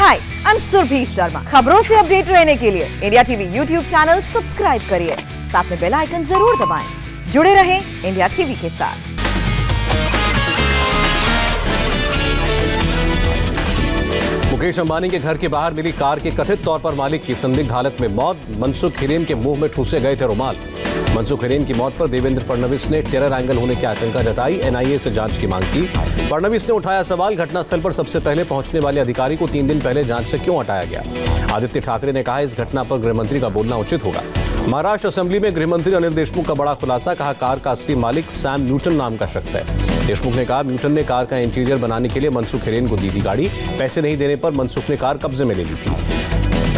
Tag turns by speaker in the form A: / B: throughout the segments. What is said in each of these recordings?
A: Hi, I am Surabhi Sharma. खबरों से update रहने के लिए India TV YouTube channel subscribe करिए, साथ में बेल आइकन जरूर दबाएं। जुड़े रहें इंडिया टीवी के साथ।
B: मुकेश अंबानी के घर के बाहर मिली कार के कथित तौर पर मालिक की संदिग्ध हालत में मौत। मनसुख हिरेन के मुंह में ठूसे गए थे रुमाल। मनसुख हिरेन की मौत पर देवेंद्र फडणवीस ने टेरर एंगल होने की आशंका जताई। एनआईए से जांच की मांग की। फडणवीस ने उठाया सवाल, घटनास्थल पर सबसे पहले पहुंचने वाले अधिकारी को 3 दिन पहले जांच से क्यों हटाया गया। आदित्य ठाकरे ने कहा, इस घटना पर गृहमंत्री का बोलना उचित होगा। महाराष्ट्र असेंबली में गृहमंत्री अनिल देशमुख का बड़ा खुलासा, कहा कार का असली मालिक सैम न्यूटन नाम का शख्स है। देशमुख ने कहा, न्यूटन ने कार का इंटीरियर बनाने के लिए मनसुख हिरेन को दी थी गाड़ी। पैसे नहीं देने पर मनसुख ने कार कब्जे में ले ली थी।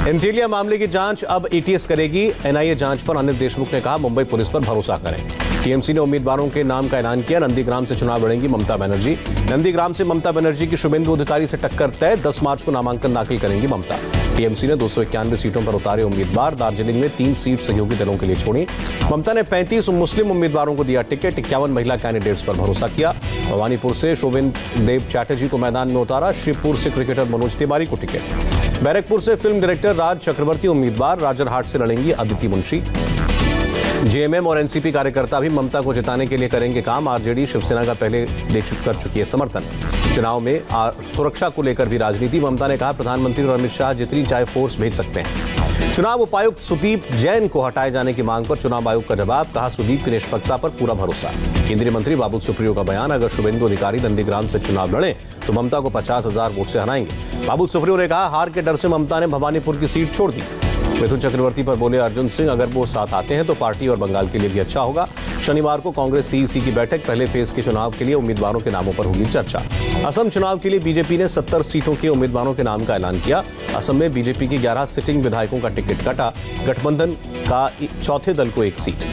B: इंटीरियर मामले की जांच अब एटीएस करेगी। एनआईए जांच पर अनिल देशमुख ने कहा, मुंबई पुलिस पर भरोसा करें। टीएमसी ने उम्मीदवारों के नाम का ऐलान किया। नंदीग्राम से चुनाव लड़ेंगी ममता बनर्जी। नंदीग्राम से ममता बनर्जी की शुभेंदु अधिकारी से टक्कर तय। 10 मार्च को नामांकन दाखिल करेंगी ममता। टीएमसी ने 291 सीटों पर उतारे उम्मीदवार। दार्जिलिंग में 3 सीट सहयोगी दलों के लिए छोड़ी। ममता ने 35 मुस्लिम उम्मीदवारों को दिया टिकट। 51 महिला कैंडिडेट्स पर भरोसा किया। भवानीपुर से शोभित देव चैटर्जी को मैदान में उतारा। शिवपुर से क्रिकेटर मनोज तिवारी को टिकट। बैरकपुर से फिल्म डायरेक्टर राज चक्रवर्ती उम्मीदवार। राजरहाट से लड़ेंगी अदिति मुंशी। जेएमएम और एनसीपी कार्यकर्ता भी ममता को जिताने के लिए करेंगे काम। आरजेडी शिवसेना का पहले कर चुकी है समर्थन। चुनाव में सुरक्षा को लेकर भी राजनीति। ममता ने कहा, प्रधानमंत्री और अमित शाह जितनी चाहे फोर्स भेज सकते हैं। चुनाव उपायुक्त सुदीप जैन को हटाए जाने की मांग पर चुनाव आयोग का जवाब, कहा सुदीप की निष्पक्षता पर पूरा भरोसा। केंद्रीय मंत्री बाबुल सुप्रियो का बयान, अगर शुभेंदु अधिकारी नंदीग्राम से चुनाव लड़े तो ममता को 50,000 वोट से हराएंगे। बाबुल सुप्रियो ने कहा, हार के डर से ममता ने भवानीपुर की सीट छोड़ दी। मिथुन चक्रवर्ती पर बोले अर्जुन सिंह, अगर वो साथ आते हैं तो पार्टी और बंगाल के लिए भी अच्छा होगा। शनिवार को कांग्रेस सीईसी की बैठक, पहले फेज के चुनाव के लिए उम्मीदवारों के नामों पर होगी चर्चा। असम चुनाव के लिए बीजेपी ने 70 सीटों के उम्मीदवारों के नाम का ऐलान किया। असम में बीजेपी के 11 सिटिंग विधायकों का टिकट कटा। गठबंधन का चौथे दल को 1 सीट।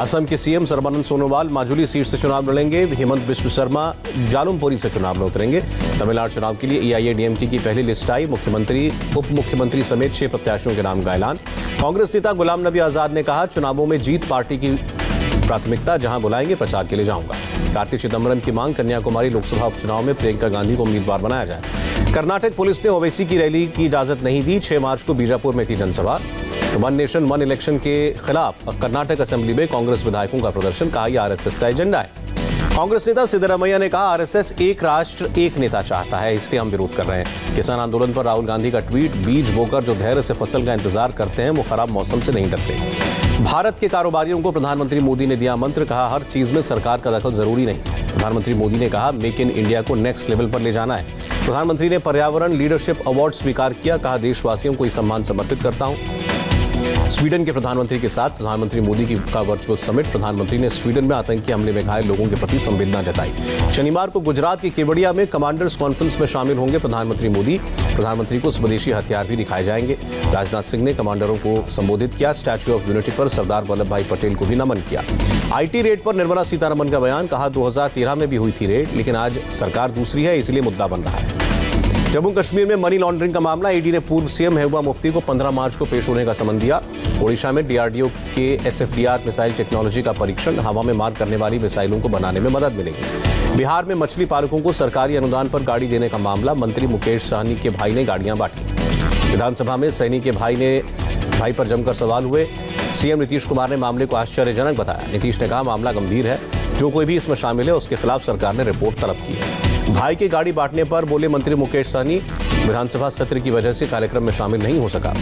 B: असम के सीएम सर्बानंद सोनोवाल माजुली सीट से चुनाव लड़ेंगे। हेमंत बिस्व शर्मा जालमपुरी से चुनाव में उतरेंगे। तमिलनाडु चुनाव के लिए एआईएडीएमके की पहली लिस्ट आई। मुख्यमंत्री, उप मुख्यमंत्री समेत 6 प्रत्याशियों के नाम का ऐलान। कांग्रेस नेता गुलाम नबी आजाद ने कहा, चुनावों में जीत पार्टी की प्राथमिकता, जहां बुलाएंगे प्रचार के लिए जाऊंगा। कार्ति चिदंबरम की मांग, कन्याकुमारी लोकसभा उपचुनाव में प्रियंका गांधी को उम्मीदवार बनाया जाए। कर्नाटक पुलिस ने ओवैसी की रैली की इजाजत नहीं दी। 6 मार्च को बीजापुर में थी जनसभा। वन नेशन वन इलेक्शन के खिलाफ कर्नाटक असेंबली में कांग्रेस विधायकों का प्रदर्शन, कहा यह आरएसएस का एजेंडा है। कांग्रेस नेता सिद्धरामैया ने कहा, आरएसएस एक राष्ट्र एक नेता चाहता है, इसलिए हम विरोध कर रहे हैं। किसान आंदोलन पर राहुल गांधी का ट्वीट, बीज बोकर जो धैर्य से फसल का इंतजार करते हैं वो खराब मौसम से नहीं डरते। भारत के कारोबारियों को प्रधानमंत्री मोदी ने दिया मंत्र, कहा हर चीज में सरकार का दखल जरूरी नहीं। प्रधानमंत्री मोदी ने कहा, मेक इन इंडिया को नेक्स्ट लेवल पर ले जाना है। प्रधानमंत्री ने पर्यावरण लीडरशिप अवार्ड स्वीकार किया, कहा देशवासियों को सम्मान समर्पित करता हूं। स्वीडन के प्रधानमंत्री के साथ प्रधानमंत्री मोदी का वर्चुअल समिट। प्रधानमंत्री ने स्वीडन में आतंकी हमले में घायल लोगों के प्रति संवेदना जताई। शनिवार को गुजरात के केवड़िया में कमांडर्स कॉन्फ्रेंस में शामिल होंगे प्रधानमंत्री मोदी। प्रधानमंत्री को स्वदेशी हथियार भी दिखाए जाएंगे। राजनाथ सिंह ने कमांडरों को संबोधित किया। स्टैच्यू ऑफ यूनिटी पर सरदार वल्लभ भाई पटेल को भी नमन किया। आईटी रेड पर निर्मला सीतारमण का बयान, कहा 2013 में भी हुई थी रेड, लेकिन आज सरकार दूसरी है, इसलिए मुद्दा बन रहा है। जम्मू कश्मीर में मनी लॉन्ड्रिंग का मामला, ईडी ने पूर्व सीएम महबूबा मुफ्ती को 15 मार्च को पेश होने का समन दिया। ओडिशा में डीआरडीओ के एसएफडीआर मिसाइल टेक्नोलॉजी का परीक्षण, हवा में मार करने वाली मिसाइलों को बनाने में मदद मिलेगी। बिहार में मछली पालकों को सरकारी अनुदान पर गाड़ी देने का मामला, मंत्री मुकेश सहनी के भाई ने गाड़ियां बांटी। विधानसभा में सहनी के भाई पर जमकर सवाल हुए। सीएम नीतीश कुमार ने मामले को आश्चर्यजनक बताया। नीतीश ने कहा, मामला गंभीर है, जो कोई भी इसमें शामिल है उसके खिलाफ सरकार ने रिपोर्ट तलब की है। भाई की गाड़ी बांटने पर बोले मंत्री मुकेश सहनी, विधानसभा सत्र की वजह से कार्यक्रम में शामिल नहीं हो सका।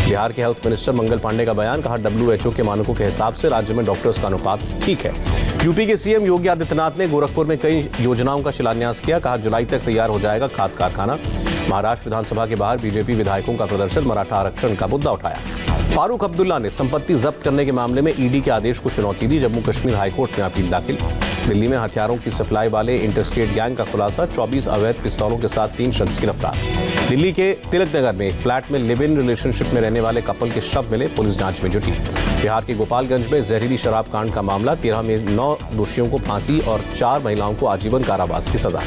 B: बिहार के हेल्थ मिनिस्टर मंगल पांडे का बयान, कहा WHO के मानकों के हिसाब से राज्य में डॉक्टर्स का अनुपात ठीक है। यूपी के सीएम योगी आदित्यनाथ ने गोरखपुर में कई योजनाओं का शिलान्यास किया, कहा जुलाई तक तैयार हो जाएगा खाद कारखाना। महाराष्ट्र विधानसभा के बाहर बीजेपी विधायकों का प्रदर्शन, मराठा आरक्षण का मुद्दा उठाया। फारूक अब्दुल्ला ने संपत्ति जब्त करने के मामले में ईडी के आदेश को चुनौती दी। जम्मू कश्मीर हाईकोर्ट में अपील दाखिल। दिल्ली में हथियारों की सप्लाई वाले इंटरस्टेट गैंग का खुलासा, 24 अवैध पिस्तौलों के साथ 3 शख्स गिरफ्तार। दिल्ली के तिलक नगर में एक फ्लैट में लिव इन रिलेशनशिप में रहने वाले कपल के शव मिले, पुलिस जांच में जुटी। बिहार के गोपालगंज में जहरीली शराब कांड का मामला, 13 में 9 दोषियों को फांसी और 4 महिलाओं को आजीवन कारावास की सजा।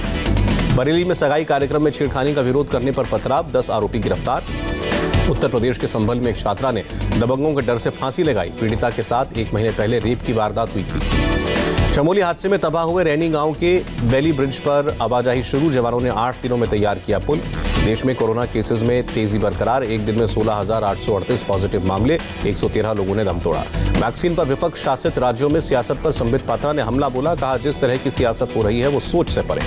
B: बरेली में सगाई कार्यक्रम में छेड़खानी का विरोध करने पर पथराव, 10 आरोपी गिरफ्तार। उत्तर प्रदेश के संभल में एक छात्रा ने दबंगों के डर से फांसी लगाई। पीड़िता के साथ 1 महीने पहले रेप की वारदात हुई थी। चमोली हादसे में तबाह हुए रैनी गांव के वैली ब्रिज पर आवाजाही शुरू। जवानों ने 8 दिनों में तैयार किया पुल। देश में कोरोना केसेस में तेजी बरकरार। एक दिन में 16,838 पॉजिटिव मामले, 113 लोगों ने दम तोड़ा। वैक्सीन पर विपक्ष शासित राज्यों में सियासत पर संबित पात्रा ने हमला बोला। कहा, जिस तरह की सियासत हो रही है वो सोच से परे।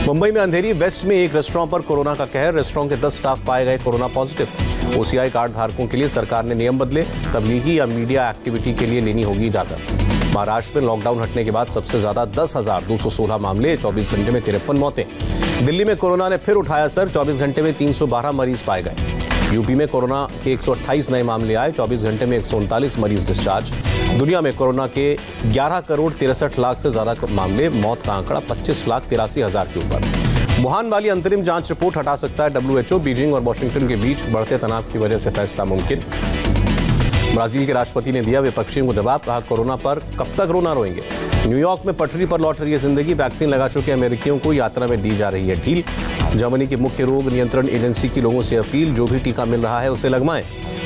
B: मुंबई में अंधेरी वेस्ट में एक रेस्टोरेंट पर कोरोना का कहर। रेस्टोरेंट के 10 स्टाफ पाए गए कोरोना पॉजिटिव। ओसीआई कार्ड धारकों के लिए सरकार ने नियम बदले। तबलीगी या मीडिया एक्टिविटी के लिए लेनी होगी इजाजत। महाराष्ट्र में लॉकडाउन हटने के बाद सबसे ज्यादा 10,216 मामले, 24 घंटे में 53 मौतें। दिल्ली में कोरोना ने फिर उठाया सर, 24 घंटे में 312 मरीज पाए गए। यूपी में कोरोना के 128 नए मामले आए, 24 घंटे में 139 मरीज डिस्चार्ज। दुनिया में कोरोना के 11 करोड़ 63 लाख से ज्यादा मामले, मौत का आंकड़ा 25,83,000 के ऊपर। वुहान वाली अंतरिम जांच रिपोर्ट हटा सकता है WHO। बीजिंग और वॉशिंगटन के बीच बढ़ते तनाव की वजह से फैसला मुमकिन। ब्राजील के राष्ट्रपति ने दिया विपक्षियों को जवाब। कहा, कोरोना पर कब तक रोना रोएंगे। न्यूयॉर्क में पटरी पर लौट रही है जिंदगी। वैक्सीन लगा चुके अमेरिकियों को यात्रा में दी जा रही है ढील। जर्मनी की मुख्य रोग नियंत्रण एजेंसी की लोगों से अपील, जो भी टीका मिल रहा है उसे लगवाएं।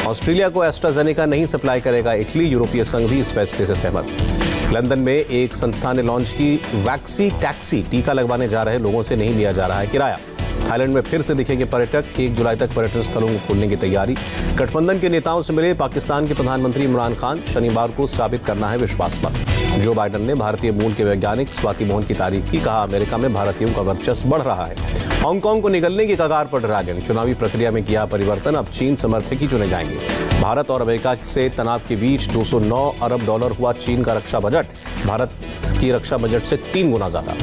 B: ऑस्ट्रेलिया को एस्ट्राजेनेका नहीं सप्लाई करेगा इटली। यूरोपीय संघ भी इस फैसले से सहमत। लंदन में एक संस्था ने लॉन्च की वैक्सी टैक्सी। टीका लगवाने जा रहे लोगों से नहीं लिया जा रहा है किराया। थाईलैंड में फिर से दिखेंगे पर्यटक। 1 जुलाई तक पर्यटन स्थलों को खोलने की तैयारी। गठबंधन के नेताओं से मिले पाकिस्तान के प्रधानमंत्री इमरान खान। शनिवार को साबित करना है विश्वास मत। जो बाइडन ने भारतीय मूल के वैज्ञानिक स्वाति मोहन की तारीफ की। कहा, अमेरिका में भारतीयों का वर्चस्व बढ़ रहा है। हांगकांग को निगलने की कगार पर ड्रैगन। चुनावी प्रक्रिया में किया परिवर्तन, अब चीन समर्थक ही चुने जाएंगे। भारत और अमेरिका से तनाव के बीच $209 अरब हुआ चीन का रक्षा बजट। भारत की रक्षा बजट से 3 गुना ज्यादा।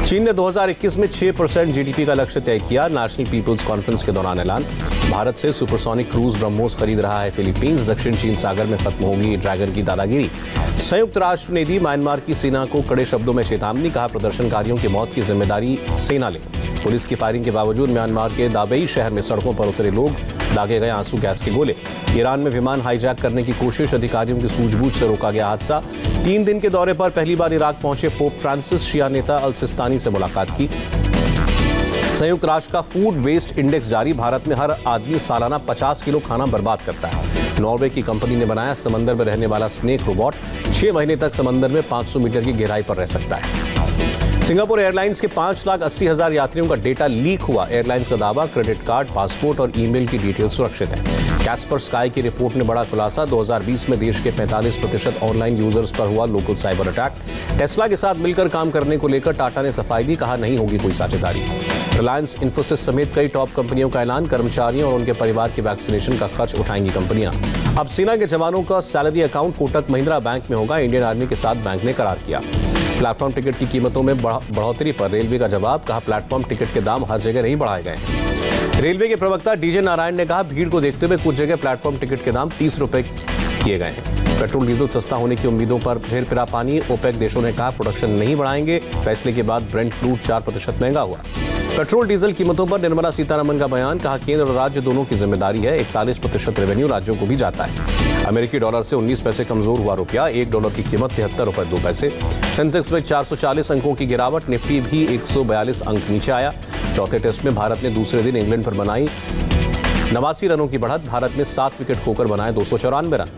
B: चीन ने 2021 में 6% जीडीपी का लक्ष्य तय किया। नेशनल पीपुल्स कॉन्फ्रेंस के दौरान ऐलान। भारत से सुपरसोनिक क्रूज ब्रह्मोस खरीद रहा है फिलीपींस। दक्षिण चीन सागर में खत्म होगी ड्रैगन की दादागिरी। संयुक्त राष्ट्र ने दी म्यांमार की सेना को कड़े शब्दों में चेतावनी। कहा, प्रदर्शनकारियों की मौत की जिम्मेदारी सेना ले। पुलिस की फायरिंग के बावजूद म्यांमार के दाबेई शहर में सड़कों पर उतरे लोग, दागे गए आंसू गैस के गोले। ईरान में विमान हाईजैक करने की कोशिश, अधिकारियों की सूझबूझ से रोका गया हादसा। 3 दिन के दौरे पर पहली बार इराक पहुंचे पोप फ्रांसिस। शिया नेता अल सिस्तानी से मुलाकात की। संयुक्त राष्ट्र का फूड वेस्ट इंडेक्स जारी। भारत में हर आदमी सालाना 50 किलो खाना बर्बाद करता है। नॉर्वे की कंपनी ने बनाया समंदर में रहने वाला स्नेक रोबोट। 6 महीने तक समंदर में 500 मीटर की गहराई पर रह सकता है। सिंगापुर एयरलाइंस के 5,80,000 यात्रियों का डेटा लीक हुआ। एयरलाइंस का दावा, क्रेडिट कार्ड, पासपोर्ट और ईमेल की डिटेल सुरक्षित है। कैस्पर स्काई की रिपोर्ट ने बड़ा खुलासा। 2020 में देश के 45% ऑनलाइन यूजर्स पर हुआ लोकल साइबर अटैक। टेस्ला के साथ मिलकर काम करने को लेकर टाटा ने सफाई दी। कहा, नहीं होगी कोई साझेदारी। रिलायंस, इन्फोसिस समेत कई टॉप कंपनियों का ऐलान। कर्मचारियों और उनके परिवार के वैक्सीनेशन का खर्च उठाएंगी कंपनियां। अब सेना के जवानों का salary account Kotak Mahindra bank में होगा। इंडियन आर्मी के साथ बैंक ने करार किया। प्लेटफॉर्म टिकट की कीमतों में बढ़ोतरी पर रेलवे का जवाब। कहा, प्लेटफॉर्म टिकट के दाम हर जगह नहीं बढ़ाए गए हैं। रेलवे के प्रवक्ता डीजे नारायण ने कहा, भीड़ को देखते हुए कुछ जगह प्लेटफॉर्म टिकट के दाम 30 रुपए किए गए हैं। पेट्रोल डीजल सस्ता होने की उम्मीदों पर फिर फिरा पानी। ओपेक देशों ने कहा, प्रोडक्शन नहीं बढ़ाएंगे। फैसले के बाद ब्रेंट क्रूड 4% महंगा हुआ। पेट्रोल डीजल कीमतों पर निर्मला सीतारमण का बयान। कहा, केंद्र और राज्य दोनों की जिम्मेदारी है। 41% रेवेन्यू राज्यों को भी जाता है। अमेरिकी डॉलर से 19 पैसे कमजोर हुआ रुपया। $1 की कीमत 73 रुपए 2 पैसे। सेंसेक्स में 440 अंकों की गिरावट। निफ्टी भी 142 अंक नीचे आया। चौथे टेस्ट में भारत ने दूसरे दिन इंग्लैंड पर बनाई 89 रनों की बढ़त। भारत ने 7 विकेट खोकर बनाए 294 रन।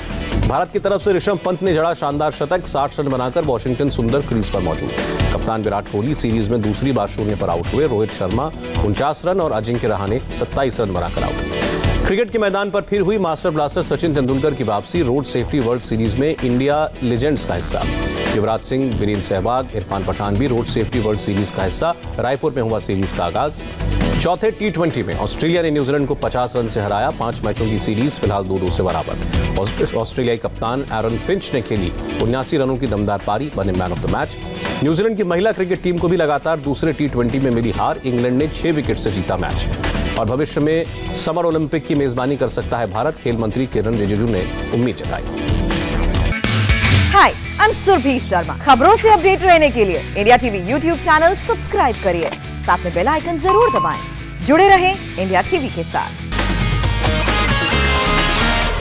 B: भारत की तरफ से ऋषभ पंत ने जड़ा शानदार शतक। 60 रन बनाकर वॉशिंगटन सुंदर क्रीज पर मौजूद। कप्तान विराट कोहली सीरीज में दूसरी बार 0 पर आउट हुए। रोहित शर्मा 49 रन और अजिंक्य रहाणे 27 रन बनाकर आउट। क्रिकेट के मैदान पर फिर हुई मास्टर ब्लास्टर सचिन तेंदुलकर की वापसी। रोड सेफ्टी वर्ल्ड सीरीज में इंडिया लेजेंड्स का हिस्सा। युवराज सिंह, वीरेंद्र सहवाग, इरफान पठान भी रोड सेफ्टी वर्ल्ड सीरीज का हिस्सा। रायपुर में हुआ सीरीज का आगाज। चौथे T20 में ऑस्ट्रेलिया ने न्यूजीलैंड को 50 रन से हराया। 5 मैचों की सीरीज फिलहाल 2-2 से बराबर। ऑस्ट्रेलियाई कप्तान एरन फिंच ने खेली 79 रनों की दमदार पारी, बने man of the match. New Zealand की महिला क्रिकेट टीम को भी लगातार दूसरे T20 में मिली हार। इंग्लैंड ने 6 विकेट से जीता मैच। और भविष्य में समर ओलंपिक की मेजबानी कर सकता है भारत। खेल मंत्री किरण रिजिजू ने उम्मीद जताई।
A: हाय, आई एम सुरभि शर्मा। खबरों से अपडेट रहने के लिए India TV YouTube channel subscribe करिए। साथ में बेल आइकन जरूर दबाएं। जुड़े रहें इंडिया टीवी के साथ।